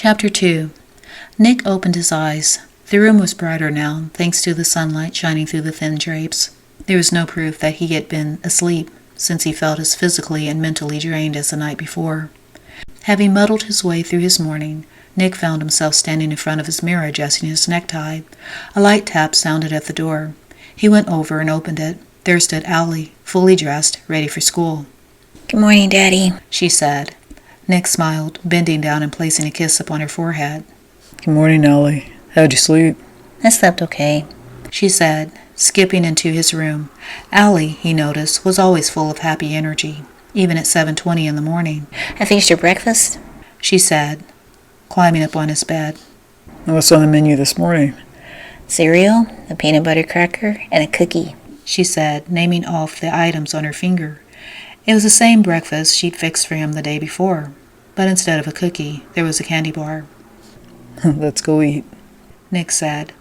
Chapter 2. Nick opened his eyes. The room was brighter now, thanks to the sunlight shining through the thin drapes. There was no proof that he had been asleep, since he felt as physically and mentally drained as the night before. Having muddled his way through his morning, Nick found himself standing in front of his mirror adjusting his necktie. A light tap sounded at the door. He went over and opened it. There stood Allie, fully dressed, ready for school. "Good morning, Daddy," she said. Nick smiled, bending down and placing a kiss upon her forehead. "Good morning, Allie. How'd you sleep?" "I slept okay," she said, skipping into his room. Allie, he noticed, was always full of happy energy, even at 7:20 in the morning. "I finished your breakfast," she said, climbing up on his bed. "What's on the menu this morning?" "Cereal, a peanut butter cracker, and a cookie," she said, naming off the items on her finger. It was the same breakfast she'd fixed for him the day before, but instead of a cookie, there was a candy bar. "Let's go eat," Nick said.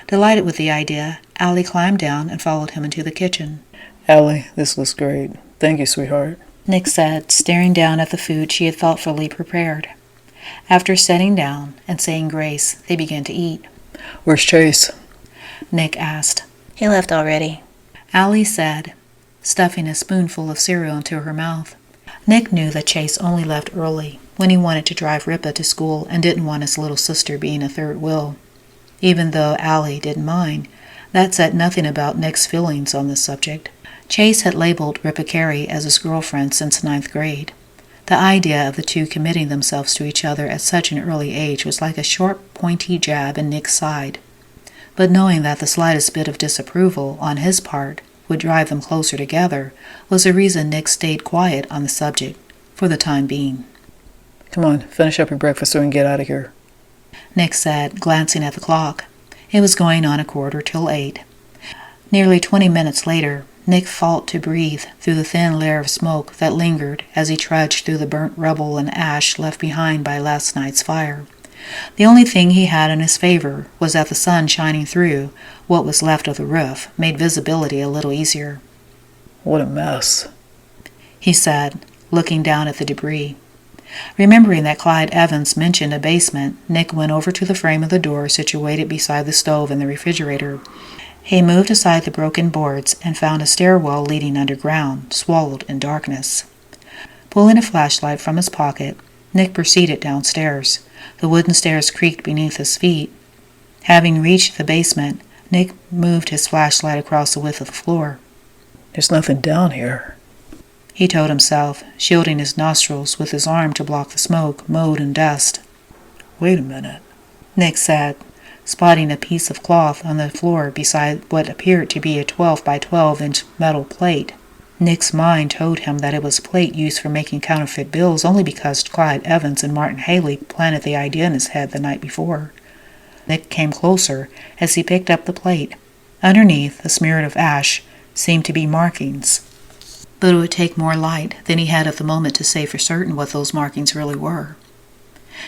Delighted with the idea, Allie climbed down and followed him into the kitchen. "Allie, this looks great. Thank you, sweetheart," Nick said, staring down at the food she had thoughtfully prepared. After sitting down and saying grace, they began to eat. "Where's Chase?" Nick asked. "He left already," Allie said, stuffing a spoonful of cereal into her mouth. Nick knew that Chase only left early, when he wanted to drive Ripa to school and didn't want his little sister being a third wheel. Even though Allie didn't mind, that said nothing about Nick's feelings on this subject. Chase had labeled Ripa Carey as his girlfriend since 9th grade. The idea of the two committing themselves to each other at such an early age was like a sharp, pointy jab in Nick's side. But knowing that the slightest bit of disapproval on his part would drive them closer together was the reason Nick stayed quiet on the subject, for the time being. "Come on, finish up your breakfast so we can get out of here," Nick said, glancing at the clock. It was going on 8:15. Nearly 20 minutes later, Nick fought to breathe through the thin layer of smoke that lingered as he trudged through the burnt rubble and ash left behind by last night's fire. The only thing he had in his favor was that the sun shining through what was left of the roof made visibility a little easier. "What a mess," he said, looking down at the debris. Remembering that Clyde Evans mentioned a basement, Nick went over to the frame of the door situated beside the stove and the refrigerator. He moved aside the broken boards and found a stairwell leading underground, swallowed in darkness. Pulling a flashlight from his pocket, Nick proceeded downstairs. The wooden stairs creaked beneath his feet. Having reached the basement, Nick moved his flashlight across the width of the floor. "There's nothing down here," he told himself, shielding his nostrils with his arm to block the smoke, mold, and dust. "Wait a minute," Nick said, spotting a piece of cloth on the floor beside what appeared to be a 12 by 12-inch metal plate. Nick's mind told him that it was a plate used for making counterfeit bills only because Clyde Evans and Martin Haley planted the idea in his head the night before. Nick came closer as he picked up the plate. Underneath, a smear of ash, seemed to be markings. But it would take more light than he had at the moment to say for certain what those markings really were.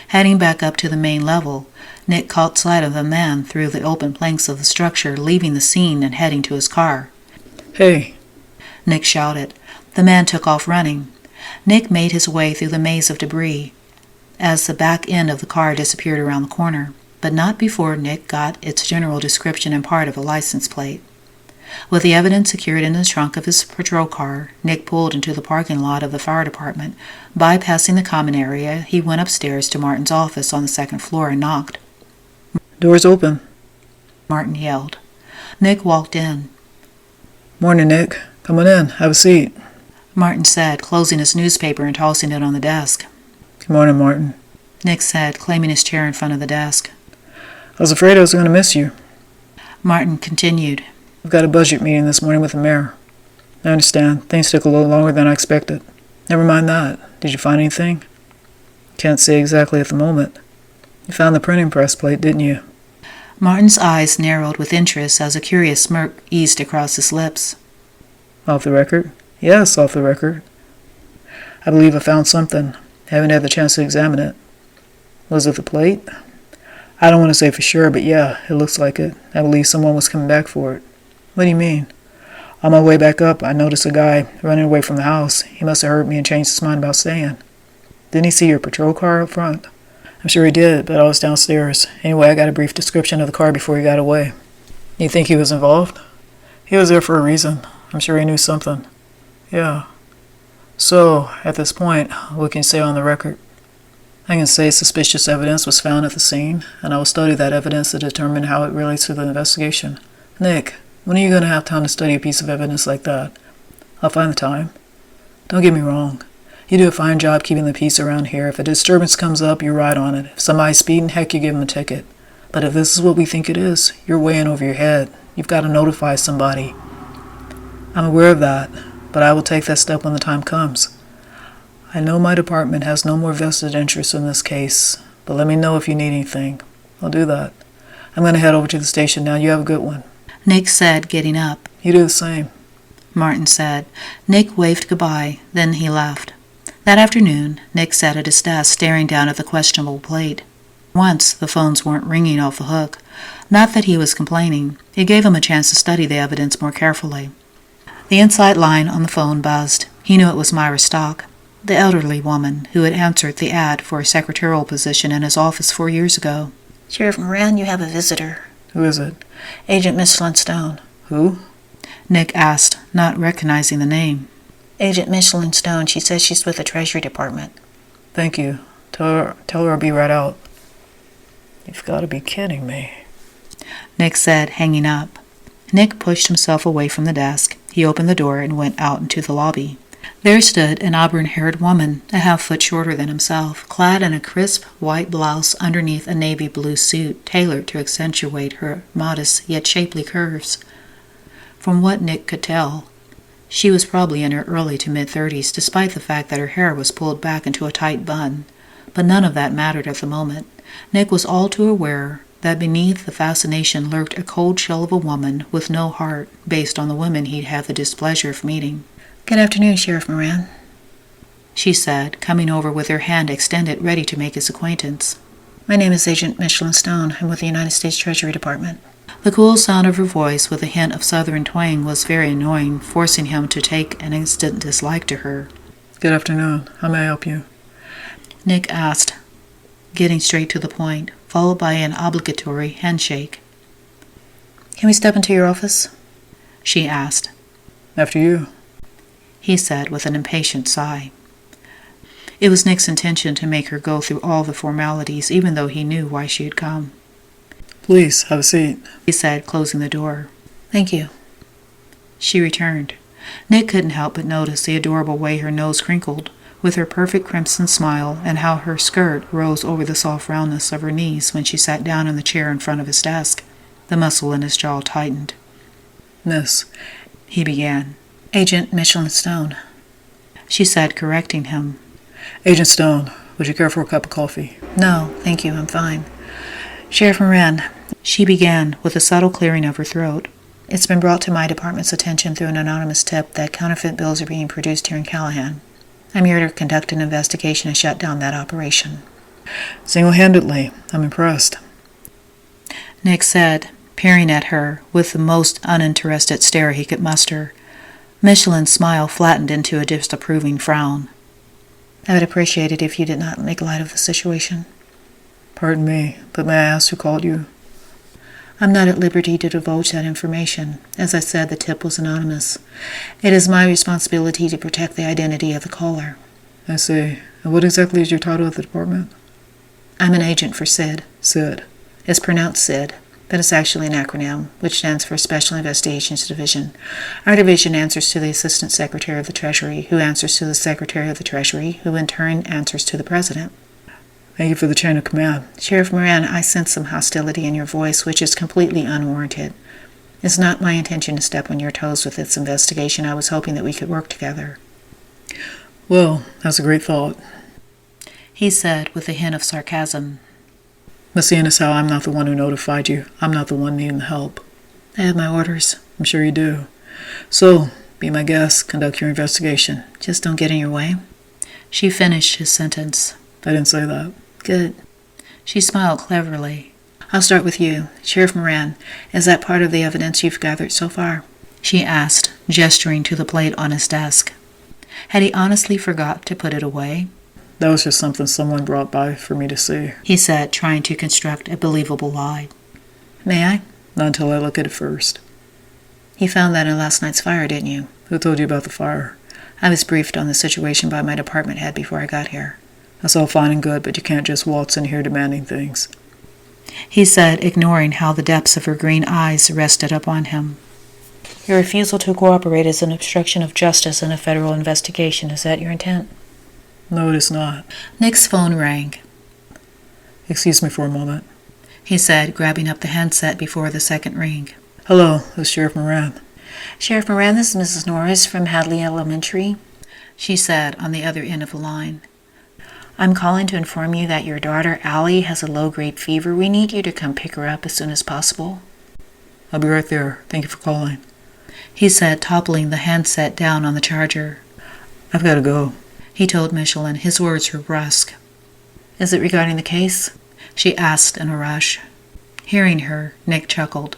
Heading back up to the main level, Nick caught sight of the man through the open planks of the structure, leaving the scene and heading to his car. "Hey!" Nick shouted. The man took off running. Nick made his way through the maze of debris as the back end of the car disappeared around the corner, but not before Nick got its general description and part of a license plate. With the evidence secured in the trunk of his patrol car, Nick pulled into the parking lot of the fire department. Bypassing the common area, he went upstairs to Martin's office on the second floor and knocked. "Door's open," Martin yelled. Nick walked in. "Morning, Nick. Come on in. Have a seat." Martin said, closing his newspaper and tossing it on the desk. "Good morning, Martin," Nick said, claiming his chair in front of the desk. "I was afraid I was going to miss you. Martin continued. I've got a budget meeting this morning with the mayor. I understand. Things took a little longer than I expected. Never mind that. Did you find anything?" "Can't say exactly at the moment. You found the printing press plate, didn't you?" Martin's eyes narrowed with interest as a curious smirk eased across his lips. "Off the record?" "Yes, off the record. I believe I found something. Haven't had the chance to examine it." "Was it the plate?" "I don't want to say for sure, but yeah, it looks like it. I believe someone was coming back for it." "What do you mean?" "On my way back up, I noticed a guy running away from the house. He must have heard me and changed his mind about staying." "Didn't he see your patrol car up front?" I'm sure he did, but I was downstairs. Anyway, I got a brief description of the car before he got away. You think he was involved? He was there for a reason. I'm sure he knew something. Yeah. So, at this point, what can you say on the record? I can say suspicious evidence was found at the scene, and I will study that evidence to determine how it relates to the investigation. Nick, when are you going to have time to study a piece of evidence like that? I'll find the time. Don't get me wrong. You do a fine job keeping the peace around here. If a disturbance comes up, you're right on it. If somebody's speeding, heck, you give them a ticket. But if this is what we think it is, you're way in over your head. You've got to notify somebody. I'm aware of that, but I will take that step when the time comes. I know my department has no more vested interest in this case, but let me know if you need anything. I'll do that. I'm going to head over to the station now. You have a good one. Nick said, getting up. You do the same. Martin said. Nick waved goodbye, then he left. That afternoon, Nick sat at his desk staring down at the questionable plate. Once, the phones weren't ringing off the hook. Not that he was complaining. It gave him a chance to study the evidence more carefully. The inside line on the phone buzzed. He knew it was Myra Stock, the elderly woman who had answered the ad for a secretarial position in his office 4 years ago. Sheriff Moran, you have a visitor. Who is it? Agent Michelin Stone. Who? Nick asked, not recognizing the name. Agent Michelin Stone. She says she's with the Treasury Department. Thank you. Tell her I'll be right out. You've got to be kidding me. Nick said, hanging up. Nick pushed himself away from the desk. He opened the door and went out into the lobby. There stood an auburn-haired woman, a half-foot shorter than himself, clad in a crisp white blouse underneath a navy blue suit, tailored to accentuate her modest yet shapely curves. From what Nick could tell, she was probably in her early to mid-30s, despite the fact that her hair was pulled back into a tight bun. But none of that mattered at the moment. Nick was all too aware that beneath the fascination lurked a cold shell of a woman with no heart, based on the women he'd had the displeasure of meeting. Good afternoon, Sheriff Moran, she said, coming over with her hand extended, ready to make his acquaintance. My name is Agent Michelin Stone. I'm with the United States Treasury Department. The cool sound of her voice with a hint of southern twang was very annoying, forcing him to take an instant dislike to her. Good afternoon. How may I help you? Nick asked, getting straight to the point, followed by an obligatory handshake. Can we step into your office? She asked. After you. He said with an impatient sigh. It was Nick's intention to make her go through all the formalities, even though he knew why she had come. Please, have a seat, he said, closing the door. Thank you. She returned. Nick couldn't help but notice the adorable way her nose crinkled, with her perfect crimson smile, and how her skirt rose over the soft roundness of her knees when she sat down in the chair in front of his desk. The muscle in his jaw tightened. Miss, he began. Agent Michelin Stone, she said, correcting him. Agent Stone, would you care for a cup of coffee? No, thank you, I'm fine. Sheriff Moran, she began with a subtle clearing of her throat. It's been brought to my department's attention through an anonymous tip that counterfeit bills are being produced here in Callahan. I'm here to conduct an investigation and shut down that operation. Single-handedly. I'm impressed. Nick said, peering at her with the most uninterested stare he could muster. Michelin's smile flattened into a disapproving frown. I would appreciate it if you did not make light of the situation. Pardon me, but may I ask who called you? I'm not at liberty to divulge that information. As I said, the tip was anonymous. It is my responsibility to protect the identity of the caller. I see. And what exactly is your title at the department? I'm an agent for SID. SID. It's pronounced SID, but it's actually an acronym, which stands for Special Investigations Division. Our division answers to the Assistant Secretary of the Treasury, who answers to the Secretary of the Treasury, who in turn answers to the President. Thank you for the chain of command. Sheriff Moran, I sense some hostility in your voice, which is completely unwarranted. It's not my intention to step on your toes with this investigation. I was hoping that we could work together. Well, that's a great thought, he said with a hint of sarcasm. But seeing as how I'm not the one who notified you, I'm not the one needing the help. I have my orders. I'm sure you do. So, be my guest, conduct your investigation. Just don't get in your way. She finished his sentence. I didn't say that. Good. She smiled cleverly. I'll start with you. Sheriff Moran, is that part of the evidence you've gathered so far? She asked, gesturing to the plate on his desk. Had he honestly forgot to put it away? That was just something someone brought by for me to see. He said, trying to construct a believable lie. May I? Not until I look at it first. You found that in last night's fire, didn't you? Who told you about the fire? I was briefed on the situation by my department head before I got here. That's all fine and good, but you can't just waltz in here demanding things. He said, ignoring how the depths of her green eyes rested upon him. Your refusal to cooperate is an obstruction of justice in a federal investigation. Is that your intent? No, it is not. Nick's phone rang. Excuse me for a moment. He said, grabbing up the handset before the second ring. Hello, this is Sheriff Moran. Sheriff Moran, this is Mrs. Norris from Hadley Elementary, she said on the other end of the line. I'm calling to inform you that your daughter, Allie, has a low-grade fever. We need you to come pick her up as soon as possible. I'll be right there. Thank you for calling. He said, toppling the handset down on the charger. I've got to go, he told Michelin. His words were brusque. Is it regarding the case? She asked in a rush. Hearing her, Nick chuckled.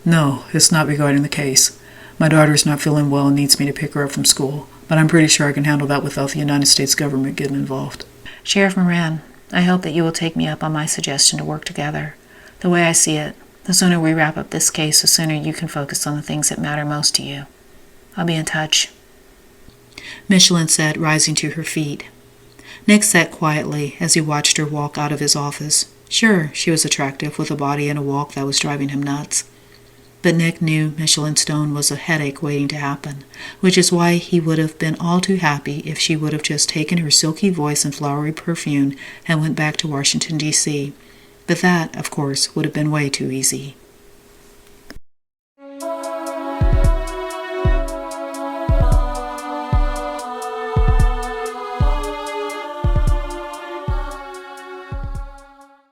No, it's not regarding the case. My daughter's not feeling well and needs me to pick her up from school, but I'm pretty sure I can handle that without the United States government getting involved. Sheriff Moran, I hope that you will take me up on my suggestion to work together. The way I see it, the sooner we wrap up this case, the sooner you can focus on the things that matter most to you. I'll be in touch. Michelin said, rising to her feet. Nick sat quietly as he watched her walk out of his office. Sure, she was attractive, with a body and a walk that was driving him nuts. But Nick knew Michelin Stone was a headache waiting to happen, which is why he would have been all too happy if she would have just taken her silky voice and flowery perfume and went back to Washington, D.C. But that, of course, would have been way too easy.